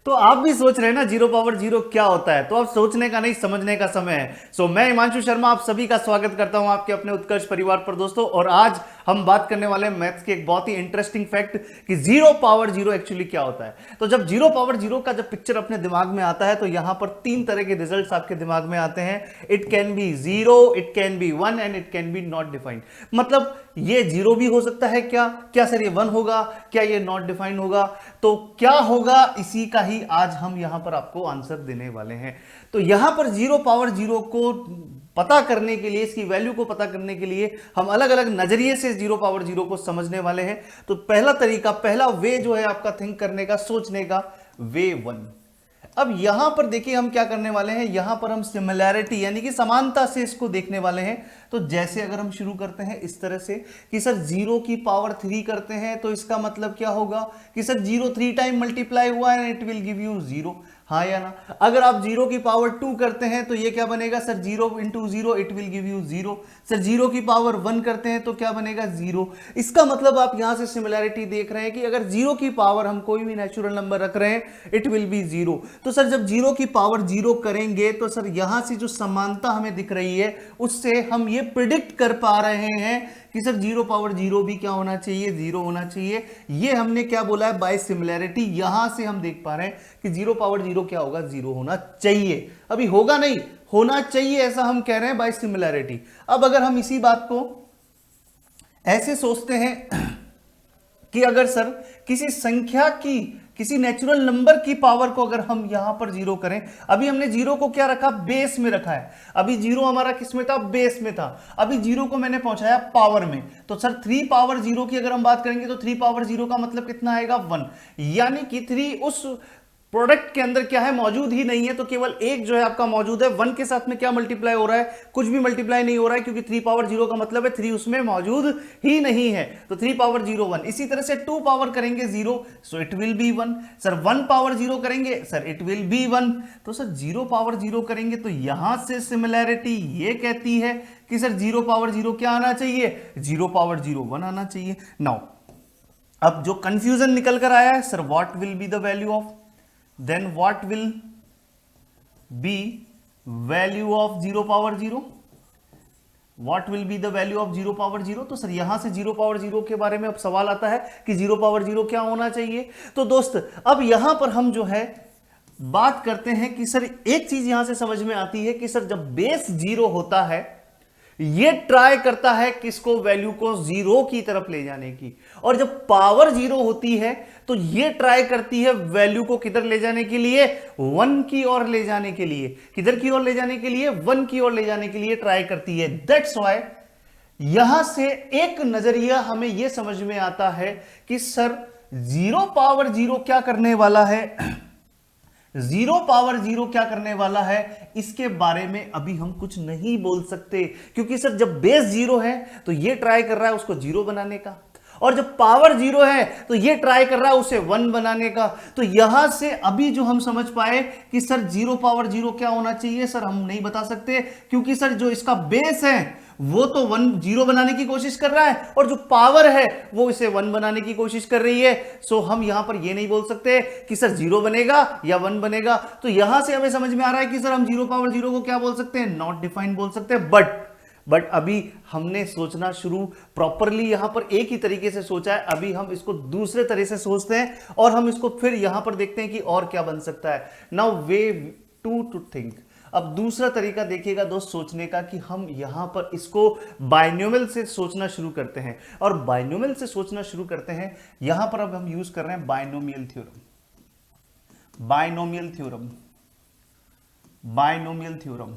तो आप भी सोच रहे हैं ना जीरो पावर जीरो क्या होता है, तो अब सोचने का नहीं समझने का समय है। सो मैं हिमांशु शर्मा आप सभी का स्वागत करता हूं आपके अपने उत्कर्ष परिवार पर दोस्तों। और आज हम बात करने वाले हैं मैथ्स के एक बहुत ही इंटरेस्टिंग फैक्ट कि जीरो पावर जीरो एक्चुअली क्या होता है। तो जब जीरो पावर जीरो का जब पिक्चर अपने दिमाग में आता है तो यहां पर तीन तरह के रिजल्ट्स आपके दिमाग में आते हैं। It can be zero, it can be one and it can be not defined. मतलब ये जीरो भी हो सकता है, क्या क्या सर ये वन होगा, क्या ये नॉट डिफाइंड होगा, तो क्या होगा, इसी का ही आज हम यहां पर आपको आंसर देने वाले हैं। तो यहां पर जीरो पावर जीरो को पता करने के लिए, इसकी वैल्यू को पता करने के लिए हम अलग अलग नजरिए से जीरो पावर जीरो को समझने वाले हैं। तो पहला तरीका, पहला वे जो है आपका थिंक करने का, सोचने का, वे वन। अब यहां पर देखिए हम क्या करने वाले हैं, यहां पर हम सिमिलैरिटी यानी कि समानता से इसको देखने वाले हैं। तो जैसे अगर हम शुरू करते हैं इस तरह से कि सर जीरो की पावर थ्री करते हैं तो इसका मतलब क्या होगा कि sir zero three time multiply हुआ है, it will give you zero, हाँ या ना। अगर आप जीरो की पावर टू करते हैं तो ये क्या बनेगा sir, zero into zero it will give you zero. Sir zero की पावर वन करते हैं तो क्या बनेगा, जीरो। इसका मतलब आप यहां से सिमिलैरिटी देख रहे हैं कि अगर जीरो की पावर हम कोई भी नेचुरल नंबर रख रहे हैं इट विल बी जीरो। तो सर जब जीरो की पावर जीरो करेंगे तो सर यहां से जो समानता हमें दिख रही है उससे हम ये प्रिडिक्ट कर पा रहे हैं कि सर जीरो पावर जीरो भी क्या होना चाहिए, जीरो होना चाहिए। ये हमने क्या बोला है, बाय सिमिलैरिटी। यहां से हम देख पा रहे हैं कि जीरो पावर जीरो क्या होगा, जीरो होना चाहिए। अभी होगा नहीं, होना चाहिए ऐसा हम कह रहे हैं बाय सिमिलैरिटी। अब अगर हम इसी बात को ऐसे सोचते हैं कि अगर सर किसी संख्या की, किसी नेचुरल नंबर की पावर को अगर हम यहां पर जीरो करें, अभी हमने जीरो को क्या रखा, बेस में रखा है। अभी जीरो हमारा किस में था, बेस में था। अभी जीरो को मैंने पहुंचाया पावर में। तो सर थ्री पावर जीरो की अगर हम बात करेंगे तो थ्री पावर जीरो का मतलब कितना आएगा, वन। यानी कि थ्री उस प्रोडक्ट के अंदर क्या है, मौजूद ही नहीं है। तो केवल एक जो है आपका मौजूद है। वन के साथ में क्या मल्टीप्लाई हो रहा है, कुछ भी मल्टीप्लाई नहीं हो रहा है, क्योंकि थ्री पावर जीरो का मतलब है थ्री उसमें मौजूद ही नहीं है। तो थ्री पावर जीरो वन। इसी तरह से टू पावर करेंगे zero, so it will be one. Sir one power zero करेंगे, sir it will be one. तो सर जीरो पावर जीरो करेंगे तो यहां से सिमिलैरिटी ये कहती है कि सर जीरो पावर जीरो क्या आना चाहिए, जीरो पावर जीरो वन आना चाहिए। नाउ अब जो कंफ्यूजन निकल कर आया है, sir what will be the value of, then what will be value of zero power zero, what will be the value of zero power zero। तो sir यहां से जीरो पावर जीरो के बारे में अब सवाल आता है कि जीरो पावर जीरो क्या होना चाहिए। तो दोस्त अब यहां पर हम जो है बात करते हैं कि सर एक चीज यहां से समझ में आती है कि सर जब बेस जीरो होता है ये ट्राई करता है किसको, वैल्यू को जीरो की तरफ ले जाने की। और जब पावर जीरो होती है तो ये ट्राई करती है वैल्यू को किधर ले जाने के लिए, वन की ओर ले जाने के लिए। किधर की ओर ले जाने के लिए, वन की ओर ले जाने के लिए ट्राई करती है। दैट्स व्हाई यहां से एक नजरिया हमें यह समझ में आता है कि सर जीरो पावर जीरो क्या करने वाला है, जीरो पावर जीरो क्या करने वाला है, इसके बारे में अभी हम कुछ नहीं बोल सकते। क्योंकि सर जब बेस जीरो है तो ये ट्राई कर रहा है उसको जीरो बनाने का, और जब पावर जीरो है तो ये ट्राई कर रहा है उसे वन बनाने का। तो यहां से अभी जो हम समझ पाए कि सर जीरो पावर जीरो क्या होना चाहिए, सर हम नहीं बता सकते। क्योंकि सर जो इसका बेस है वो तो वन जीरो बनाने की कोशिश कर रहा है, और जो पावर है वो इसे वन बनाने की कोशिश कर रही है। सो हम यहां पर ये नहीं बोल सकते कि सर जीरो बनेगा या वन बनेगा। तो यहां से हमें समझ में आ रहा है कि सर हम जीरो पावर जीरो को क्या बोल सकते हैं, नॉट डिफाइंड बोल सकते हैं। बट अभी हमने सोचना शुरू प्रॉपरली यहां पर एक ही तरीके से सोचा है, अभी हम इसको दूसरे तरह से सोचते हैं और हम इसको फिर यहां पर देखते हैं कि और क्या बन सकता है। Now way to think. अब दूसरा तरीका देखिएगा दोस्त सोचने का कि हम यहां पर इसको बाइनोमियल से सोचना शुरू करते हैं। और बाइनोमियल से सोचना शुरू करते हैं, यहां पर अब हम यूज कर रहे हैं binomial theorem. Binomial theorem, binomial theorem,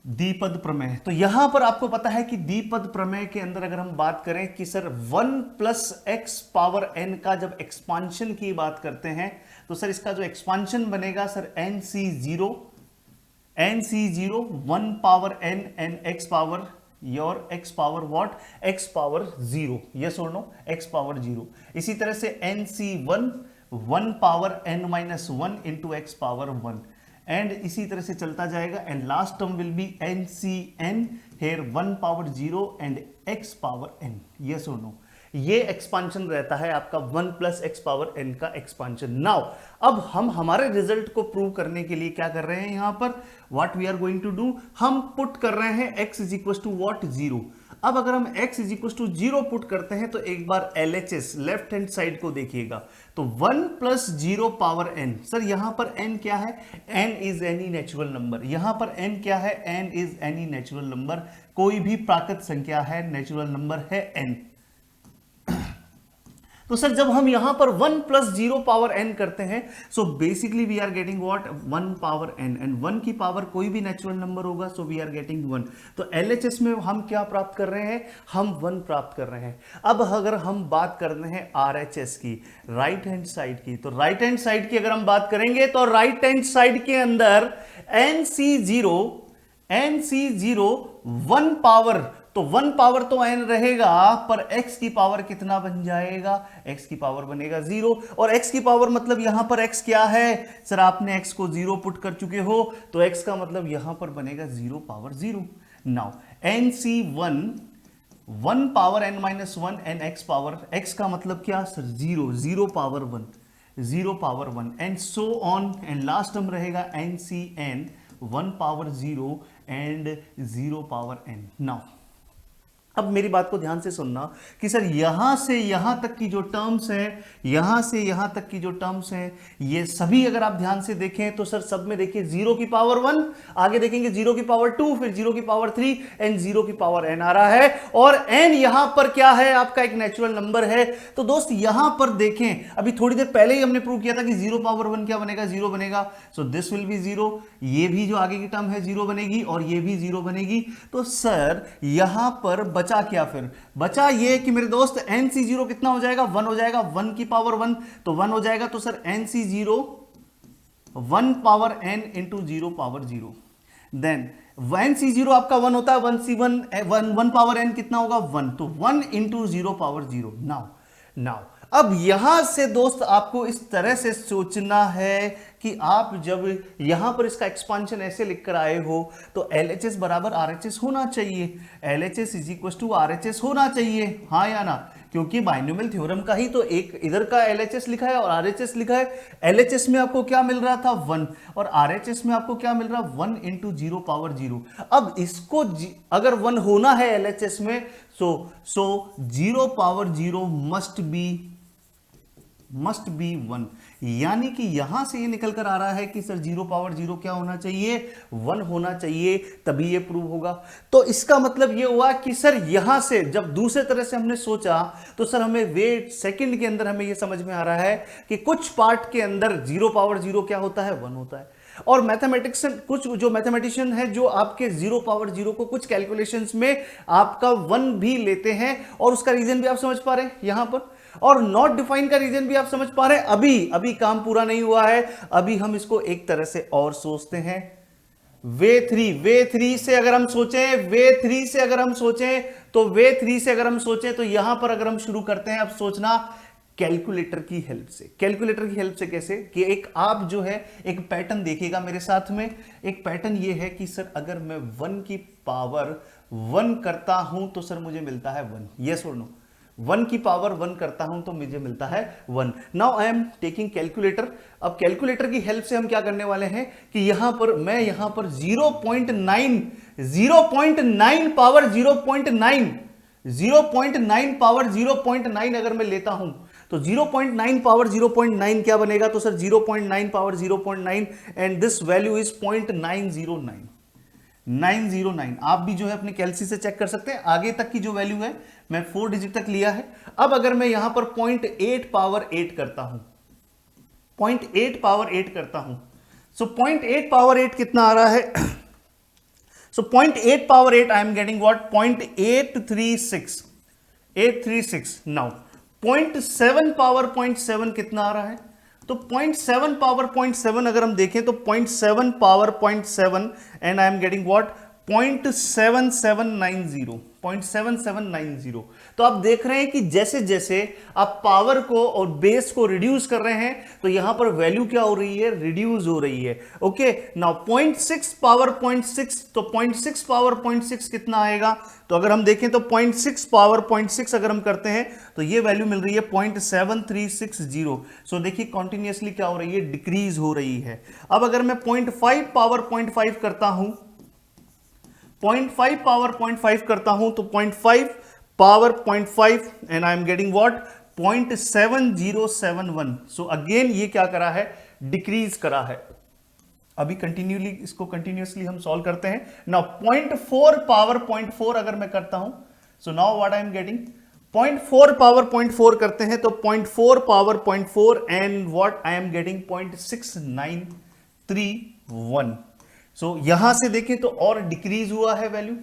द्विपद प्रमेय। तो यहां पर आपको पता है कि द्विपद प्रमेय के अंदर अगर हम बात करें कि sir 1 plus x power n का जब एक्सपांशन की बात करते हैं तो सर इसका जो एक्सपांशन बनेगा sir n C zero 1 power n n x power your x power what, x power zero, yes और नो, एक्स पावर जीरो। इसी तरह से n C 1 power n minus one into x power one, and इसी तरह से चलता जाएगा। And last term will be NCN here 1 power 0 and x power n, yes और नो। ये एक्सपांशन रहता है आपका 1 प्लस एक्स पावर एन का एक्सपांशन। नाउ अब हम हमारे रिजल्ट को प्रूव करने के लिए क्या कर रहे हैं, यहां पर what we are going to do, हम पुट कर रहे हैं x is equal to what 0। अब अगर हम x is equal to 0 put करते हैं तो एक बार LHS लेफ्ट हैंड साइड को देखिएगा, तो 1 प्लस 0 पावर n। सर यहां पर n क्या है, n is any natural number. यहां पर n क्या है, n is any natural number, कोई भी प्राकृत संख्या है, नेचुरल नंबर है n। तो सर जब हम यहां पर 1 प्लस 0 पावर n करते हैं, so basically we are getting what 1 power n, and 1 की पावर कोई भी नेचुरल नंबर होगा, सो वी आर गेटिंग 1। तो LHS में हम क्या प्राप्त कर रहे हैं, हम 1 प्राप्त कर रहे हैं। अब अगर हम बात करते हैं RHS की, राइट हैंड साइड की, तो राइट हैंड साइड की अगर हम बात करेंगे तो राइट हैंड साइड के अंदर NC0 1 पावर, तो 1 पावर तो n रहेगा, पर x की पावर कितना बन जाएगा, x की पावर बनेगा 0। और x की पावर मतलब यहां पर x क्या है, सर आपने x को 0 पुट कर चुके हो, तो x का मतलब यहां पर बनेगा 0 power 0। Now NC1 1 power n minus 1 and x power, x का मतलब क्या sir 0 power 1 and so on, and last term रहेगा NCN 1 power 0 and 0 power n। Now अब मेरी बात को ध्यान से सुनना कि सर यहां से यहां तक की जो टर्म्स हैं, यहां से यहां तक की जो टर्म्स हैं, ये सभी अगर आप ध्यान से देखें तो सर सब में देखिए 0 की पावर 1, आगे देखेंगे 0 की पावर 2, फिर 0 की पावर 3 एंड 0 की पावर n आ रहा है, और n यहां पर क्या है, आपका एक नेचुरल नंबर है। तो दोस्त यहां पर देखें, अभी थोड़ी देर पहले ही हमने प्रूव किया था कि 0 पावर 1 क्या बनेगा, 0 बनेगा। सो दिस विल बी 0, ये भी जो आगे की टर्म है 0 बनेगी, और ये भी 0 बनेगी। तो सर यहां पर बचा क्या, फिर बचा ये कि मेरे दोस्त NC0 कितना हो जाएगा, 1 हो जाएगा, 1 की पावर 1 तो 1 हो जाएगा, तो sir NC0 1 power n into 0 power 0। Then NC0 आपका 1 होता है, 1 पावर n कितना होगा 1, तो 1 इंटू 0 पावर 0। नाउ अब यहां से दोस्त आपको इस तरह से सोचना है कि आप जब यहां पर इसका एक्सपांशन ऐसे लिखकर आए हो तो LHS बराबर RHS होना चाहिए, LHS is equal to RHS होना चाहिए, हाँ या ना, क्योंकि बाइनोमियल थ्योरम का ही तो एक इधर का LHS लिखा है और RHS लिखा है। LHS में आपको क्या मिल रहा था 1, और RHS में आपको क्या मिल रहा 1 इंटू 0 पावर 0। अब इसको अगर 1 होना है LHS में, सो 0 पावर 0 मस्ट बी 1, यानी कि यहां से ये निकल कर आ रहा है कि सर 0 पावर 0 क्या होना चाहिए, 1 होना चाहिए, तभी ये प्रूव होगा। तो इसका मतलब ये हुआ कि सर यहां से जब दूसरे तरह से हमने सोचा तो सर हमें वेट सेकंड के अंदर हमें ये समझ में आ रहा है कि कुछ पार्ट के अंदर 0 पावर 0 क्या होता है, 1 होता है। और मैथमेटिक्स कुछ जो मैथमेटिशियन है जो आपके 0 पावर 0 को कुछ कैलकुलेशंस में आपका 1 भी लेते हैं, और उसका रीजन भी आप समझ पा रहे हैं यहां पर, और नॉट डिफाइन का रीजन भी आप समझ पा रहे हैं। अभी काम पूरा नहीं हुआ है, अभी हम इसको एक तरह से और सोचते हैं। वे थ्री से अगर हम सोचें तो यहां पर अगर हम शुरू करते हैं अब सोचना कैलकुलेटर की हेल्प से कैसे, कि एक आप जो है एक पैटर्न देखिएगा मेरे साथ में। एक पैटर्न ये है कि सर अगर मैं 1 की पावर 1 करता हूं तो सर मुझे मिलता है 1, यस और नो, 1 की पावर 1 करता हूं तो मुझे मिलता है 1। Now I am taking calculator. अब कैलकुलेटर की हेल्प से हम क्या करने वाले हैं कि यहां पर 0.9 पावर 0.9 अगर मैं लेता हूं तो 0.9 पावर 0.9 क्या बनेगा, तो sir 0.9 power 0.9 and this value is 0.909। आप भी जो है अपने कैलसी से चेक कर सकते हैं, आगे तक की जो वैल्यू है मैं 4 डिजिट तक लिया है। अब अगर मैं यहां पर 0.8 पावर 8 करता हूं, 0.8 पावर 8 करता हूं, सो 0.8 पावर 8 कितना आ रहा है, सो 0.8 power 8 I am getting what 0.836। Now 0.7 power 0.7 कितना आ रहा है, तो 0.7 पावर 0.7 अगर हम देखें तो 0.7 power 0.7 and I am getting what 0.7790, 0.7790। तो आप देख रहे हैं कि जैसे जैसे आप पावर को और बेस को रिड्यूस कर रहे हैं तो यहां पर वैल्यू क्या हो रही है, रिड्यूस हो रही है। ओके, नाउ 0.6 पावर 0.6, तो 0.6 पावर 0.6 कितना आएगा, तो अगर हम देखें तो 0.6 पावर 0.6 अगर हम करते हैं तो ये वैल्यू मिल रही है 0.7360। सो देखिए कंटिन्यूअसली क्या हो रही है, डिक्रीज हो रही है। अब अगर मैं 0.5 पावर 0.5 करता हूं, 0.5 पावर 0.5 करता हूं तो 0.5 power 0.5 and I am getting what, 0.7071। So again ये क्या करा है, डिक्रीज करा है। अभी कंटिन्यूअसली इसको कंटिन्यूअसली हम सॉल्व करते हैं। नाउ 0.4 पावर 0.4 अगर मैं करता हूं, so now what I am getting, 0.4 power 0.4 करते हैं तो 0.4 power 0.4 and what I am getting 0.6931। सो यहां से देखें तो और डिक्रीज हुआ है वैल्यू।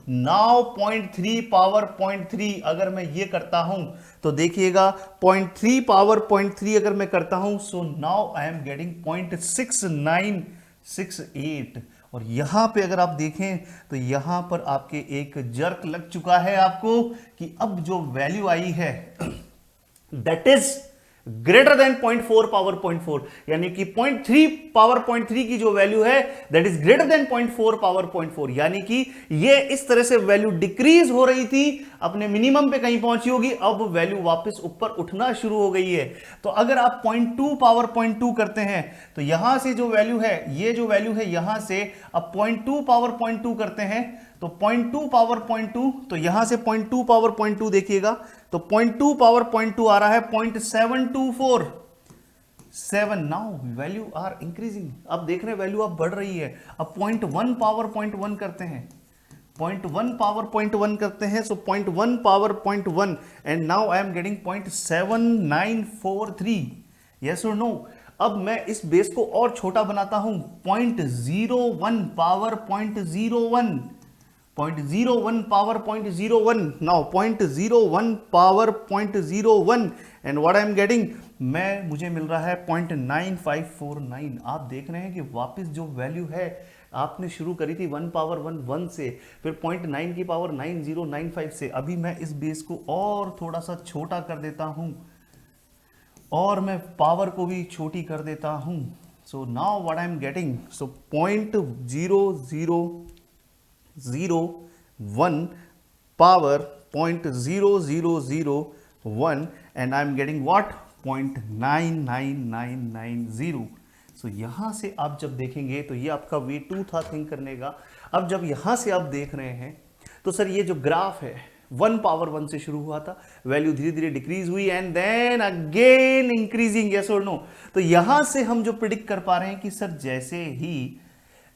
नाउ 0.3 पावर 0.3 अगर मैं ये करता हूं तो देखिएगा 0.3 पावर 0.3 अगर मैं करता हूं, so now I am getting 0.6968। और यहां पे अगर आप देखें तो यहां पर आपके एक जर्क लग चुका है आपको कि अब जो वैल्यू आई है that is greater than 0.4 power 0.4, यानी कि 0.3 पावर 0.3 की जो वैल्यू है that is greater than 0.4 power 0.4, यानी कि ये इस तरह से वैल्यू डिक्रीज हो रही थी, अपने मिनिमम पे कहीं पहुंची होगी, अब वैल्यू वापस ऊपर उठना शुरू हो गई है। तो अगर आप 0.2 पावर 0.2 करते हैं तो यहां से जो वैल्यू है, ये जो वैल्यू है यहां से अब 0.2 पावर 0.2 करते हैं तो 0.2 पावर 0.2, तो यहां से 0.2 पावर 0.2 देखिएगा तो 0.2 पावर 0.2 आ रहा है 0.7247। नाउ वैल्यू आर इंक्रीजिंग, अब देख रहे हैं वैल्यू अब बढ़ रही है। अब 0.1 पावर 0.1 करते हैं, 0.1 पावर 0.1 करते हैं, सो 0.1 power 0.1 and now I am getting 0.7943। Yes और नो। अब मैं इस बेस को और छोटा बनाता हूं, 0.01 power 0.01, 0.01 power 0.01, now 0.01 power 0.01 and what I am getting, मुझे मिल रहा है 0.9549। आप देख रहे हैं कि वापस जो वैल्यू है आपने शुरू करी थी 1 पावर 1 से, फिर 0.9 की पावर 9095 से, अभी मैं इस बेस को और थोड़ा सा छोटा कर देता हूं और मैं पावर को भी छोटी कर देता हूं। So now what I am getting, so 0.0001 power 0.0001 and I am getting what, 0.99990। सो यहां से आप जब देखेंगे तो ये आपका वे टू था थिंक करने का। अब जब यहां से आप देख रहे हैं तो सर ये जो ग्राफ है 1 पावर 1 से शुरू हुआ था, वैल्यू धीरे धीरे डिक्रीज हुई and then again increasing, yes और नो। तो यहां से हम जो प्रिडिक्ट कर पा रहे हैं कि सर जैसे ही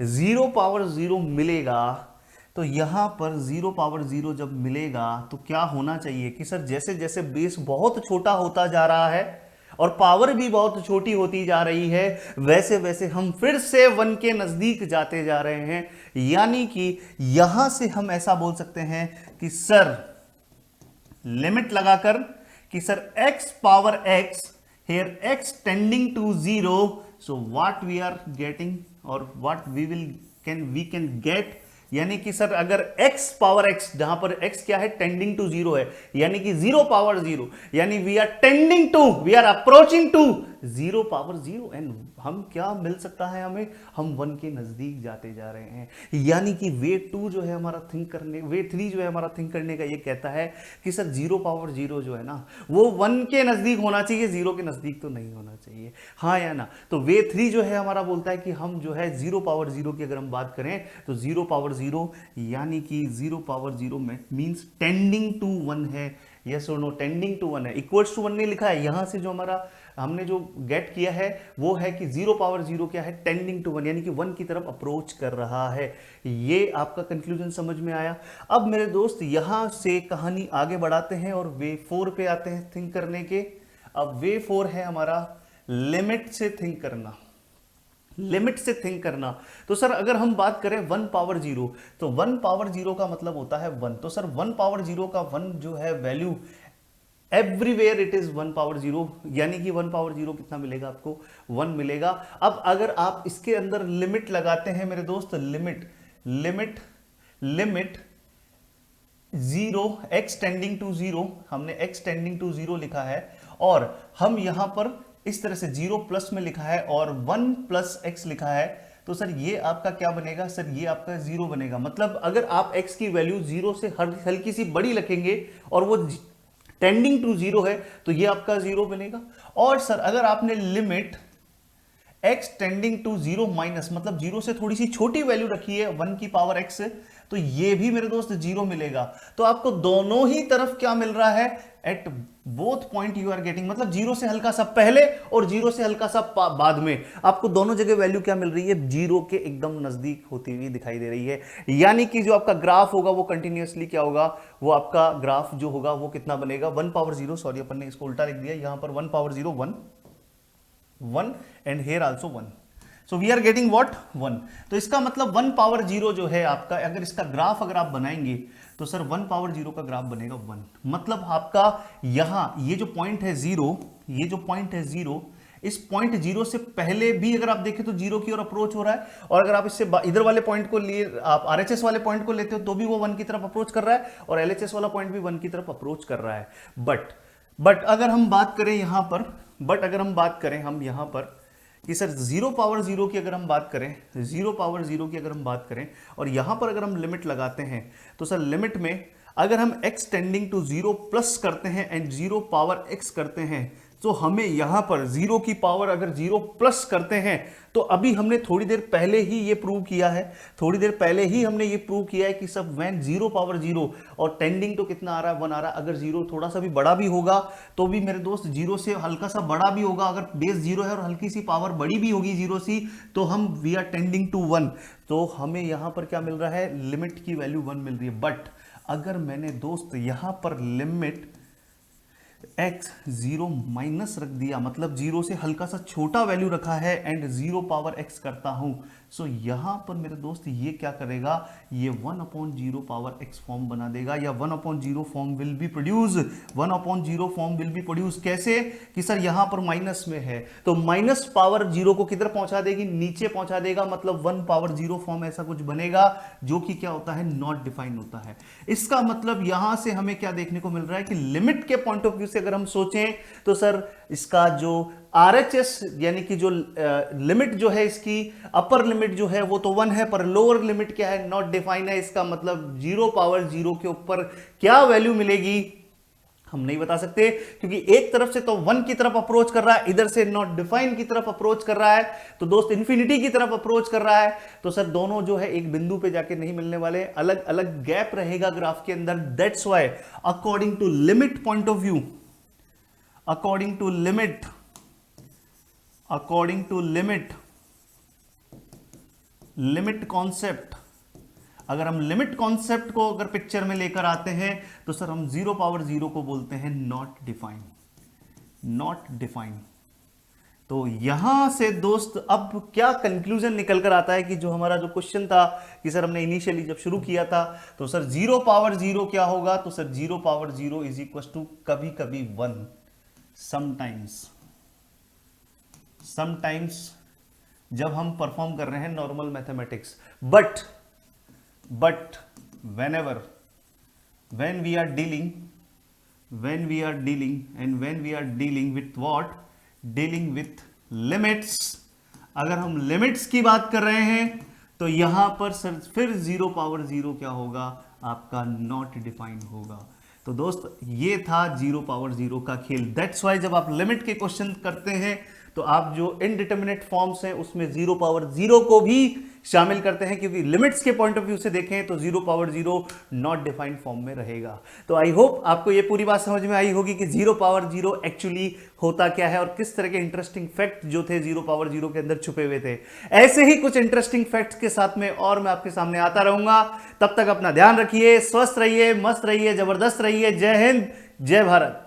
0 पावर 0 मिलेगा तो यहां पर 0 पावर 0 जब मिलेगा तो क्या होना चाहिए कि सर जैसे जैसे बेस बहुत छोटा होता जा रहा है और पावर भी बहुत छोटी होती जा रही है, वैसे वैसे हम फिर से 1 के नजदीक जाते जा रहे हैं। यानी कि यहां से हम ऐसा बोल सकते हैं कि सर लिमिट लगाकर कि sir x power x, here x tending to 0, so what we are getting or what we can get, यानी कि सर अगर x पावर x, जहां पर x क्या है, टेंडिंग टू 0 है, यानी कि 0 पावर 0, यानी we are tending to, we are approaching to 0 power 0 and हम क्या मिल सकता है हमें, हम 1 के नजदीक जाते जा रहे हैं। यानी कि वे 2 जो है हमारा थिंक करने, वे 3 जो है हमारा थिंक करने का ये कहता है कि सर 0 पावर 0 जो है ना वो 1 के नजदीक होना चाहिए, 0 के नजदीक तो नहीं होना चाहिए, हाँ या ना। तो वे 3 जो है हमारा बोलता है कि हम जो है 0 पावर 0 की अगर हम बात करें तो 0 पावर 0 यानी कि 0 पावर 0 में मींस टेंडिंग टू 1 है, यस और नो, टेंडिंग टू 1 है, इक्वल्स टू 1 नहीं लिखा है। यहां से जो हमारा हमने जो गेट किया है वो है कि 0 पावर 0 क्या है, टेंडिंग टू 1, यानी कि 1 की तरफ अप्रोच कर रहा है। ये आपका कंक्लूजन समझ में आया। अब मेरे दोस्त यहां से कहानी आगे बढ़ाते हैं और वे 4 पे आते हैं थिंक करने के। अब वे 4 है हमारा लिमिट से थिंक करना, लिमिट से थिंक करना। तो सर अगर हम बात करें 1 पावर 0, तो 1 पावर 0 का मतलब होता है 1, तो सर 1 पावर 0 का 1 जो है value everywhere it is 1 power 0, यानी कि 1 पावर 0 कितना मिलेगा आपको, 1 मिलेगा। अब अगर आप इसके अंदर लिमिट लगाते हैं मेरे दोस्त, limit limit limit zero, x tending to zero, हमने एक्स टेंडिंग टू जीरो लिखा है और हम यहां पर इस तरह से जीरो प्लस में लिखा है और 1 प्लस एक्स लिखा है। तो सर ये आपका क्या बनेगा? सर ये आपका जीरो बनेगा। मतलब अगर आप x की वैल्यू जीरो से हल्की सी बड़ी रखेंगे और वो टेंडिंग टू जीरो है तो ये आपका जीरो बनेगा। और सर अगर आपने limit x tending to zero minus, मतलब जीरो से थोड़ी सी छोटी वैल्यू रखी है 1 की पावर x से, तो ये भी मेरे दोस्त जीरो मिलेगा। तो आपको दोनों ही तरफ क्या मिल रहा है? At both point you are getting, मतलब जीरो से हल्का सा पहले और जीरो से हल्का सा बाद में आपको दोनों जगह वैल्यू क्या मिल रही है? जीरो के एकदम नजदीक होती हुई दिखाई दे रही है। यानी कि जो आपका ग्राफ होगा वो कंटिन्यूअसली क्या होगा? वो आपका ग्राफ जो होगा वो कितना बनेगा? 1 पावर जीरो, सॉरी अपन ने इसको उल्टा लिख दिया, यहां पर 1 power zero 1 and here also 1, so we are getting what? 1। तो इसका मतलब 1 पावर जीरो जो है आपका, अगर इसका ग्राफ अगर आप बनाएंगे तो सर 1 पावर जीरो का ग्राफ बनेगा 1। मतलब आपका यहां ये जो पॉइंट है जीरो, ये जो पॉइंट है जीरो, इस पॉइंट जीरो से पहले भी अगर आप देखें तो जीरो की ओर अप्रोच हो रहा है, और अगर आप इससे इधर वाले पॉइंट को लिए, आप आरएचएस वाले पॉइंट को लेते हो तो भी वो 1 की तरफ अप्रोच कर रहा है, और एलएचएस वाला पॉइंट भी 1 की तरफ अप्रोच कर रहा है। बट अगर हम बात करें यहां पर, अगर हम बात करें हम यहां पर कि सर 0 पावर 0 की अगर हम बात करें, 0 पावर 0 की अगर हम बात करें और यहां पर अगर हम लिमिट लगाते हैं तो सर लिमिट में अगर हम x टेंडिंग टू 0 प्लस करते हैं एंड 0 पावर x करते हैं, तो हमें यहां पर 0 की पावर अगर 0 प्लस करते हैं, तो अभी हमने थोड़ी देर पहले ही ये प्रूव किया है, थोड़ी देर पहले ही हमने ये प्रूव किया है कि सब व्हेन 0 पावर 0 और टेंडिंग तो कितना आ रहा है? 1 आ रहा है। अगर 0 थोड़ा सा भी बड़ा भी होगा तो भी मेरे दोस्त 0 से हल्का सा बड़ा भी होगा, अगर बेस 0 है और हल्की सी पावर बड़ी भी होगी 0 सी, तो हम वी आर टेंडिंग टू 1। तो हमें यहां पर क्या मिल रहा है? लिमिट की वैल्यू 1 मिल रही है। बट अगर मैंने दोस्त यहां पर लिमिट x 0 माइनस रख दिया, मतलब 0 से हल्का सा छोटा वैल्यू रखा है एंड 0 पावर x करता हूं, सो यहां पर मेरे दोस्त ये क्या करेगा? ये 1/0 पावर x फॉर्म बना देगा, या 1/0 form will be produce, 1/0 form will be produce. कैसे? कि सर यहां पर माइनस में है तो माइनस पावर 0 को किधर पहुंचा देगी? नीचे पहुंचा देगा, मतलब 1/0 फॉर्म ऐसा कुछ बनेगा जो कि क्या होता है? नॉट डिफाइन होता है। इसका मतलब यहां से हमें क्या देखने को मिल रहा है कि लिमिट के पॉइंट ऑफ व्यू से अगर हम सोचें तो सर इसका जो RHS यानी कि जो लिमिट जो है, इसकी अपर लिमिट जो है वो तो 1 है, पर लोअर लिमिट क्या है? नॉट डिफाइन है। इसका मतलब 0 पावर 0 के ऊपर क्या वैल्यू मिलेगी हम नहीं बता सकते, क्योंकि एक तरफ से तो 1 की तरफ अप्रोच कर रहा है, इधर से नॉट डिफाइन की तरफ अप्रोच कर रहा है, तो दोस्त इंफिनिटी की तरफ अप्रोच कर रहा है। तो सर दोनों जो है एक बिंदु पे जाके नहीं मिलने वाले, अलग अलग गैप रहेगा ग्राफ के अंदर। That's why according to limit point of view, according to limit concept, अगर हम लिमिट कॉन्सेप्ट को अगर पिक्चर में लेकर आते हैं तो सर हम 0 पावर 0 को बोलते हैं नॉट डिफाइन। तो यहां से दोस्त अब क्या कंक्लूजन निकल कर आता है कि जो हमारा जो क्वेश्चन था कि सर हमने इनिशियली जब शुरू किया था तो सर 0 पावर 0 क्या होगा? तो sir 0 power 0 is equal to कभी कभी 1, समटाइम्स जब हम परफॉर्म कर रहे हैं normal mathematics. But when we are dealing with limits, अगर हम लिमिट्स की बात कर रहे हैं तो यहां पर सर फिर 0 पावर 0 क्या होगा? आपका नॉट डिफाइन होगा। तो दोस्त ये था 0 पावर 0 का खेल। दैट्स वाई जब आप लिमिट के क्वेश्चन करते हैं तो आप जो इनडिटरमिनेट फॉर्म्स हैं उसमें 0 पावर 0 को भी शामिल करते हैं, क्योंकि लिमिट्स के पॉइंट ऑफ व्यू से देखें तो 0 पावर 0 नॉट डिफाइंड फॉर्म में रहेगा। तो आई होप आपको ये पूरी बात समझ में आई होगी कि 0 पावर 0 एक्चुअली होता क्या है और किस तरह के इंटरेस्टिंग फैक्ट जो थे 0 पावर 0 के अंदर छुपे हुए थे। ऐसे ही कुछ इंटरेस्टिंग फैक्ट्स के साथ में और मैं आपके सामने आता रहूंगा। तब तक अपना ध्यान रखिए, स्वस्थ रहिए, मस्त रहिए, जबरदस्त रहिए। जय हिंद, जय भारत।